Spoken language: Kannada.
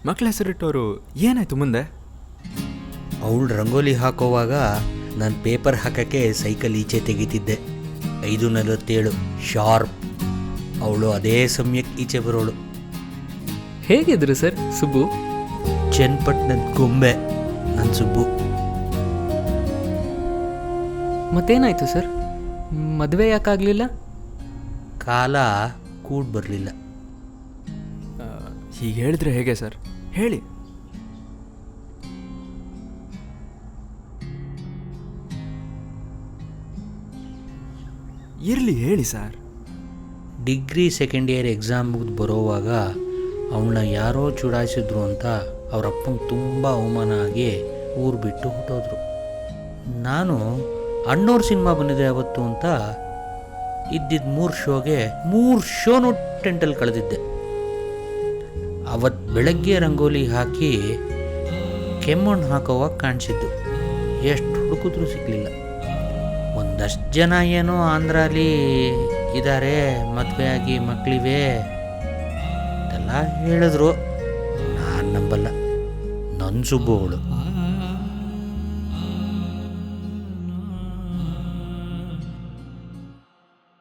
ಮಕ್ಳ ಹೆಸರಿಟ್ಟವರು ಏನಾಯ್ತು ಮುಂದೆ? ಅವಳು ರಂಗೋಲಿ ಹಾಕೋವಾಗ ನಾನು ಪೇಪರ್ ಹಾಕೋಕ್ಕೆ ಸೈಕಲ್ ಈಚೆ ತೆಗಿತಿದ್ದೆ. 5:47 ಶಾರ್ಪ್. ಅವಳು ಅದೇ ಸಮಯಕ್ಕೆ ಈಚೆ ಬರೋಳು. ಹೇಗಿದ್ರು ಸರ್ ಸುಬ್ಬು? ಚನ್ನಪಟ್ಟಣದ ಗೊಂಬೆ ನನ್ನ ಸುಬ್ಬು. ಮತ್ತೇನಾಯ್ತು ಸರ್? ಮದುವೆ ಯಾಕಾಗಲಿಲ್ಲ? ಕಾಲ ಕೂಡ್ ಬರಲಿಲ್ಲ. ಹೀಗೆ ಹೇಳಿದ್ರೆ ಹೇಗೆ ಸರ್? ಹೇಳಿ. ಇರಲಿ ಹೇಳಿ sir. Degree second year exam ಮುಗಿದು ಬರೋವಾಗ ಅವಳನ್ನ ಯಾರೋ ಚುಡಾಯಿಸಿದ್ರು ಅಂತ ಅವರಪ್ಪಂಗೆ ತುಂಬ ಅವಮಾನ ಆಗಿ ಊರು ಬಿಟ್ಟು ಹೊಟ್ಟೋದ್ರು. ನಾನು ಅಣ್ಣವ್ರ ಸಿನಿಮಾ ಬಂದಿದೆ ಅವತ್ತು ಅಂತ ಇದ್ದಿದ್ದು 3 ಶೋಗೆ 3 ಶೋನು ಟೆಂಟಲ್ಲಿ ಕಳೆದಿದ್ದೆ. ಅವತ್ತು ಬೆಳಗ್ಗೆ ರಂಗೋಲಿ ಹಾಕಿ ಕೆಮ್ಮಣ್ಣು ಹಾಕೋವಾಗ ಕಾಣಿಸಿದ್ದು. ಎಷ್ಟು ಹುಡುಕಿದ್ರೂ ಸಿಗಲಿಲ್ಲ. ಒಂದಷ್ಟು ಜನ ಏನೋ ಆಂಧ್ರಲ್ಲಿ ಇದ್ದಾರೆ, ಮದುವೆ ಆಗಿ ಮಕ್ಕಳಿವೆ ಅಂತೆಲ್ಲ ಹೇಳಿದ್ರು. ನಾನು ನಂಬಲ್ಲ. ನನ್ನ ಸುಬ್ಬು ಅವಳು.